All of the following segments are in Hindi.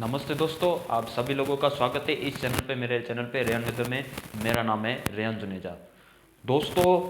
नमस्ते दोस्तों, आप सभी लोगों का स्वागत है इस चैनल पे। मेरे चैनल पे रेयान वेदर में। मेरा नाम है रेयान जुनेजा। दोस्तों,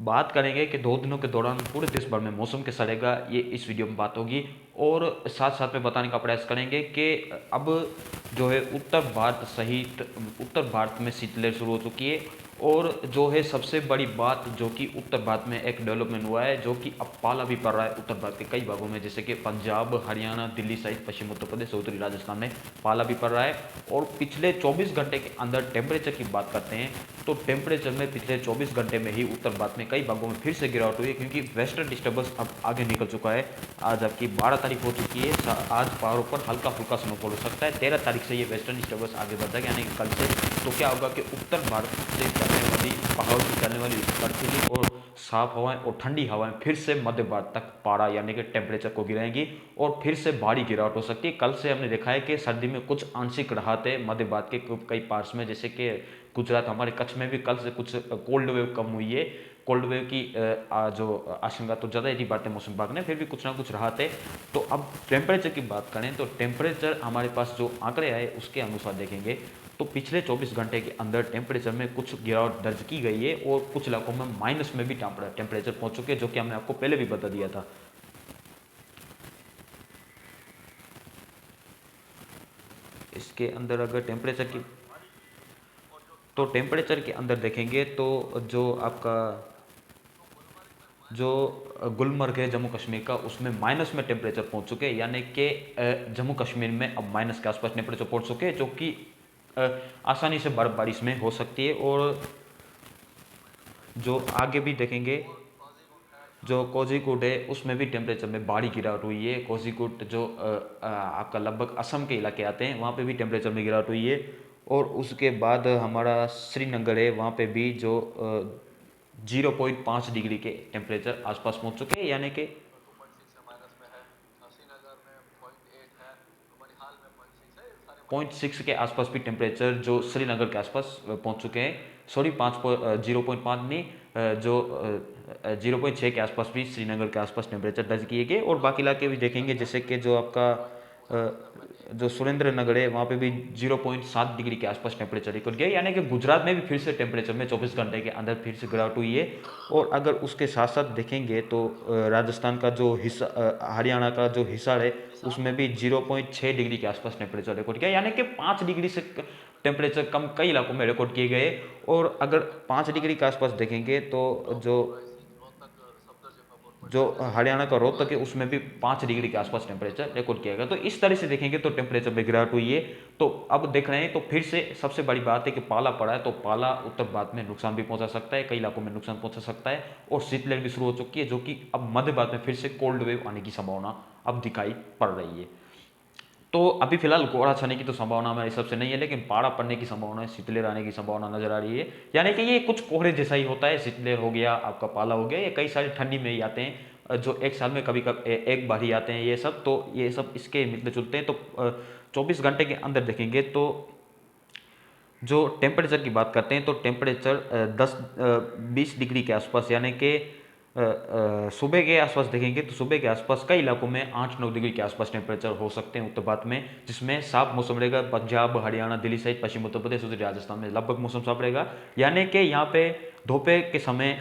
बात करेंगे कि 2 दिनों के दौरान पूरे देश भर में मौसम कैसा रहेगा, ये इस वीडियो में बात होगी। और साथ साथ में बताने का प्रयास करेंगे कि अब जो है उत्तर भारत सहित उत्तर भारत में शीतलहर शुरू हो चुकी है। और जो है सबसे बड़ी बात, जो कि उत्तर भारत में एक डेवलपमेंट हुआ है, जो कि अब पाला भी पड़ रहा है उत्तर भारत के कई भागों में, जैसे कि पंजाब, हरियाणा, दिल्ली सहित पश्चिम उत्तर प्रदेश, उत्तरी राजस्थान में पाला भी पड़ रहा है। और पिछले 24 घंटे के अंदर टेम्परेचर की बात करते हैं तो टेम्परेचर में पिछले 24 घंटे में ही उत्तर भारत में कई भागों में फिर से गिरावट हुई है, क्योंकि वेस्टर्न डिस्टर्बेंस अब आगे निकल चुका है। आज आपकी 12 तारीख हो चुकी है। आज पहाड़ों पर हल्का फुल्का स्नोफॉल हो सकता है। 13 तारीख से ये वेस्टर्न डिस्टर्बेंस आगे बढ़ जाएगा, यानी कि कल से। तो क्या होगा कि उत्तर भारत से चलने वाली, पहाड़ों से चलने वाली बर्फीली और साफ हवाएं और ठंडी हवाएं फिर से मध्य भारत तक पारा यानी कि टेम्परेचर को गिराएंगी और फिर से भारी गिरावट हो सकती है। कल से हमने देखा है कि सर्दी में कुछ आंशिक राहत है मध्य भारत के कई पार्ट्स में, जैसे कि गुजरात, हमारे कच्छ में भी कल से कुछ कोल्ड वेव कम हुई है। कोल्ड वेव की जो आशंका तो ज़्यादा ही बात है मौसम विभाग ने, फिर भी कुछ ना कुछ राहत है। तो अब टेम्परेचर की बात करें तो टेम्परेचर हमारे पास जो आंकड़े आए उसके अनुसार देखेंगे तो पिछले 24 घंटे के अंदर टेम्परेचर में कुछ गिरावट दर्ज की गई है और कुछ इलाकों में माइनस में भी टेम्परेचर पहुंच चुके हैं, जो कि हमने आपको पहले भी बता दिया था। इसके अंदर अगर टेम्परेचर के अंदर देखेंगे तो जो आपका जो गुलमर्ग है जम्मू कश्मीर का, उसमें माइनस में टेम्परेचर पहुंच चुके हैं, यानी कि जम्मू कश्मीर में अब माइनस के आसपास टेम्परेचर पहुंच चुके हैं, जो कि अ, आसानी से बर्फबारी में हो सकती है। और जो आगे भी देखेंगे, जो कोझीकोड है उसमें भी टेम्परेचर में भारी गिरावट हुई है। कोझीकोड जो आपका लगभग असम के इलाके आते हैं, वहाँ पे भी टेम्परेचर में गिरावट हुई है। और उसके बाद हमारा श्रीनगर है, वहाँ पे भी जो 0.5 डिग्री के टेम्परेचर आसपास पहुँच चुके हैं, यानी कि 0.6 के आसपास भी टेम्परेचर जो श्रीनगर के आसपास पहुंच चुके हैं। सॉरी, 0.5 नहीं, जो 0.6 के आसपास भी श्रीनगर के आसपास टेम्परेचर दर्ज किए गए। और बाकी इलाके भी देखेंगे, जैसे कि जो आपका जो सुरेंद्र नगर है, वहाँ पे भी 0.7 डिग्री के आसपास टेम्परेचर रिकॉर्ड किया, यानी कि गुजरात में भी फिर से टेम्परेचर में 24 घंटे के अंदर फिर से गिरावट हुई है। और अगर उसके साथ साथ देखेंगे तो राजस्थान का जो हिस्सा, हरियाणा का जो हिस्सा है, उसमें भी 0.6 डिग्री के आसपास टेम्परेचर रिकॉर्ड किया, यानी कि 5 डिग्री से टेम्परेचर कम कई इलाकों में रिकॉर्ड किए गए। और अगर 5 डिग्री के आसपास देखेंगे तो जो जो हरियाणा का रोहतक है, उसमें भी 5 डिग्री के आसपास टेम्परेचर रिकॉर्ड किया गया। तो इस तरह से देखेंगे तो टेम्परेचर में गिरावट हुई है। तो अब देख रहे हैं तो फिर से सबसे बड़ी बात है कि पाला पड़ा है, तो पाला उत्तर भारत में नुकसान भी पहुंचा सकता है, कई इलाकों में नुकसान पहुंचा सकता है। और शीतलहर भी शुरू हो चुकी है, जो कि अब मध्य भारत में फिर से कोल्ड वेव आने की संभावना अब दिखाई पड़ रही है। तो अभी फिलहाल कोहरा छाने की तो संभावना हमारे हिसाब से नहीं है, लेकिन पाड़ा पड़ने की संभावना है, शीतलहर आने की संभावना नजर आ रही है। यानी कि ये कुछ कोहरे जैसा ही होता है, शीतलहर हो गया, आपका पाला हो गया, ये कई सारे ठंडी में ही आते हैं, जो एक साल में कभी कभी एक बार ही आते हैं ये सब। तो ये सब इसके मिलते जुलते हैं। तो 24 घंटे के अंदर देखेंगे तो जो टेम्परेचर की बात करते हैं तो टेम्परेचर 10-20 डिग्री के आसपास, यानी कि सुबह के आसपास देखेंगे तो सुबह के आसपास कई इलाकों में 8-9 डिग्री के आसपास टेम्परेचर हो सकते हैं उत्तर भारत में, जिसमें साफ मौसम रहेगा। पंजाब, हरियाणा, दिल्ली सहित पश्चिम उत्तर प्रदेश, उत्तरी राजस्थान में लगभग मौसम साफ रहेगा, यानी कि यहाँ पे दोपहर के समय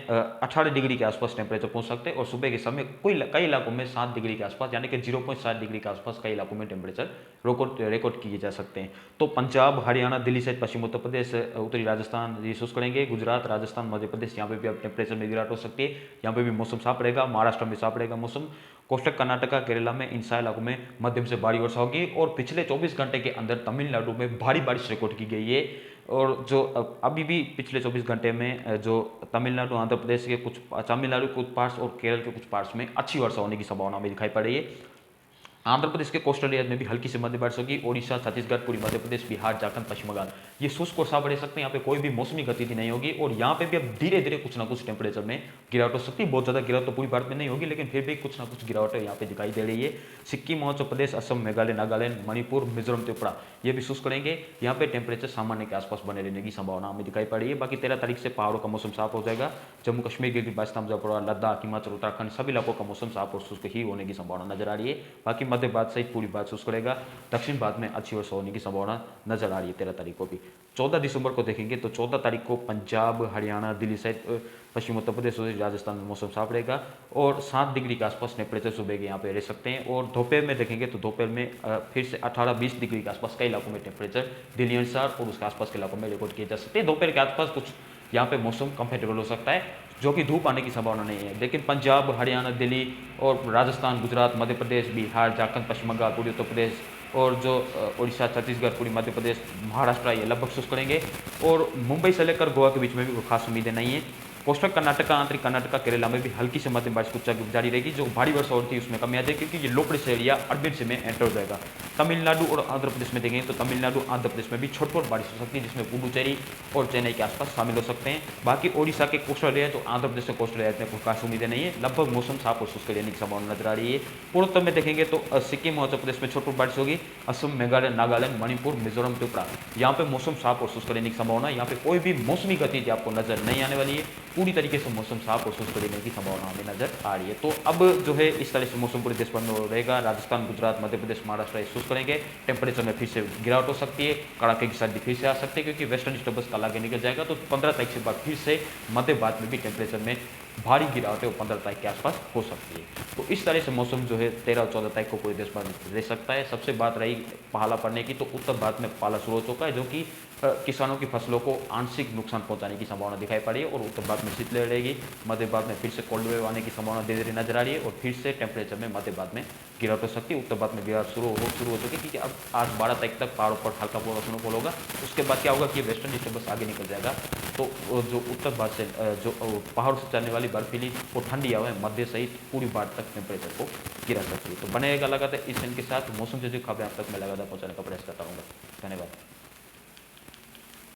18 डिग्री के आसपास टेम्परेचर पहुंच सकते हैं। और सुबह के समय कई इलाकों में 7 डिग्री के आसपास, यानी कि 0.7 डिग्री के आसपास कई इलाकों में टेम्परेचर रिकॉर्ड किए जा सकते हैं। तो पंजाब, हरियाणा, दिल्ली सहित पश्चिम उत्तर प्रदेश, उत्तरी राजस्थान ये शुष्क करेंगे। गुजरात, राजस्थान, मध्य प्रदेश, यहाँ पे भी अब टेम्परेचर में गिरावट हो सकती है, यहाँ पे भी मौसम साफ रहेगा। महाराष्ट्र में साफ रहेगा मौसम। कोस्टक कर्नाटका, केरला में इन सारे इलाकों में मध्यम से भारी वर्षा होगी। और पिछले 24 घंटे के अंदर तमिलनाडु में भारी बारिश रिकॉर्ड की गई है। और जो अभी भी पिछले 24 घंटे में जो तमिलनाडु, आंध्र प्रदेश के कुछ, तमिलनाडु के कुछ पार्ट्स और केरल के कुछ पार्ट्स में अच्छी वर्षा होने की संभावना हमें दिखाई पड़ रही है। आंध्र प्रदेश के कोस्टल एरिया में भी हल्की से मध्य बारिश होगी। ओडिशा, छत्तीसगढ़, पूर्वी मध्य प्रदेश, बिहार, झारखंड, पश्चिम बंगाल ये शुष्क और साफ रह सकते हैं, यहाँ पे कोई भी मौसमी गतिविधि नहीं होगी। और यहाँ पे भी अब धीरे धीरे कुछ ना कुछ टेम्परेचर में गिरावट हो सकती है। बहुत ज्यादा गिरावट तो पूरी भारत में नहीं होगी, लेकिन फिर भी कुछ ना कुछ गिरावट यहाँ पे दिखाई दे रही है। सिक्किम, अरुणाचल प्रदेश, असम, मेघालय, नागालैंड, मणिपुर, मिजोरम, त्रिपुरा ये भी शुष्क रहेंगे। यहाँ पे टेम्परेचर सामान्य के आसपास बने रहने की संभावना हमें दिखाई पड़ रही है। बाकी 13 तारीख से पहाड़ों का मौसम साफ हो जाएगा। जम्मू कश्मीर, गिलगित बाल्टिस्तान, मुजफ्फरपुर, लद्दाख, हिमाचल, उत्तराखंड सभी इलाकों का मौसम साफ और शुष्क ही होने की संभावना नजर आ रही है। बाकी मध्य भारत सहित पूरी भारत शुष्क रहेगा। दक्षिण भारत में अच्छी वर्षा होने की संभावना नजर आ रही है 13 तारीख को भी। 14 दिसंबर को देखेंगे तो 14 तारीख को पंजाब, हरियाणा, दिल्ली सहित पश्चिम उत्तर प्रदेश और राजस्थान में मौसम साफ रहेगा और 7 डिग्री के आसपास टेम्परेचर सुबह के यहाँ पे रह सकते हैं। और दोपहर में देखेंगे तो दोपहर में फिर से 18-20 डिग्री के आसपास कई इलाकों में टेम्परेचर दिल्ली अनुसार और उसके आसपास के इलाकों में रिकॉर्ड किए जा सकते हैं। दोपहर के आसपास कुछ यहाँ पे मौसम कंफर्टेबल हो सकता है, जो कि धूप आने की संभावना नहीं है। लेकिन पंजाब, हरियाणा, दिल्ली और राजस्थान, गुजरात, मध्य प्रदेश, बिहार, झारखंड, पश्चिम बंगाल, पूर्वी उत्तर प्रदेश और जो उड़ीसा, छत्तीसगढ़, पूरी मध्य प्रदेश, महाराष्ट्र, ये लगभग शुष्क रहेंगे। और मुंबई से लेकर गोवा के बीच में भी कोई खास उम्मीदें नहीं है। कोस्टल कर्नाटका, आंतरिक कर्नाटका, केरला में भी हल्की से मध्यम बारिश कुछ जारी रहेगी। जो भारी वर्षा होती है उसमें कमी आ जाएगी, क्योंकि ये लो प्रेशर एरिया अरबिन से में एंटर हो जाएगा। तमिलनाडु और आंध्र प्रदेश में देखेंगे तो तमिलनाडु, आंध्र प्रदेश में भी छोट छोट बारिश हो सकती है, जिसमें पुडुचेरी और चेन्नई के आसपास शामिल हो सकते हैं। बाकी ओडिशा के कोस्टल एरिया, जो आंध्र प्रदेश के कोस्टल एरिया में कोई खास उम्मीदें नहीं है। लगभग मौसम साफ और शुष्क रहने की संभावना नजर आ रही है। पूर्वोत्तर में देखेंगे तो सिक्किम, हिमाचल प्रदेश में छोट छोट बारिश होगी। असम, मेघालय, नागालैंड, मणिपुर, मिजोरम, त्रिपुरा, यहाँ पे मौसम साफ और शुष्क रहने की संभावना। यहाँ पे कोई भी मौसमी गतिविधि आपको नजर नहीं आने वाली है। पूरी तरीके से मौसम साफ और शुष्क रहने की संभावना हमें नजर आ रही है। तो अब जो है इस तरह से मौसम पूरे देश भर में रहेगा। राजस्थान, गुजरात, मध्य प्रदेश, महाराष्ट्र शुष्क रहेंगे। टेम्परेचर में फिर से गिरावट हो सकती है, कड़ाके की सर्दी फिर से आ सकती है, क्योंकि वेस्टर्न डिस्टर्बेंस कल आगे निकल जाएगा। तो 15 तारीख के बाद फिर से मध्य भारत में भी टेम्परेचर में भारी गिरावट है, 15 तारीख के आसपास हो सकती है। तो इस तरह से मौसम जो है 13 और 14 तारीख को पूरे देश भर में रह सकता है। सबसे बात रही पाला पड़ने की, तो उत्तर भारत में पाला शुरू हो चुका है, जो कि किसानों की फसलों को आंशिक नुकसान पहुंचाने की संभावना दिखाई पड़ रही है। और उत्तर भारत में शीतलहर रहेगी। मध्य भारत में फिर से कोल्ड वेव आने की संभावना धीरे धीरे नजर आ रही है और फिर से टेम्परेचर में मध्य भारत में गिरावट हो सकती है। उत्तर भारत में गिरावट शुरू हो चुकी है, क्योंकि अब आज 12 तारीख तक पहाड़ों पर हल्का पूर्वा स्नोफॉल होगा। उसके बाद क्या होगा कि वेस्टर्न डिस्टर्बेंस आगे निकल जाएगा, तो जो उत्तर भारत से जो पहाड़ों से चलने वाली बर्फीली और ठंडी हवाएं मध्य सहित पूरी भारत तक टेम्परेचर को गिरा सकती है। तो बनेगा लगातार इस चैनल के साथ मौसम से जो खबरें आप तक मैं लगातार पहुंचाने का प्रयास करता रहूँगा। धन्यवाद।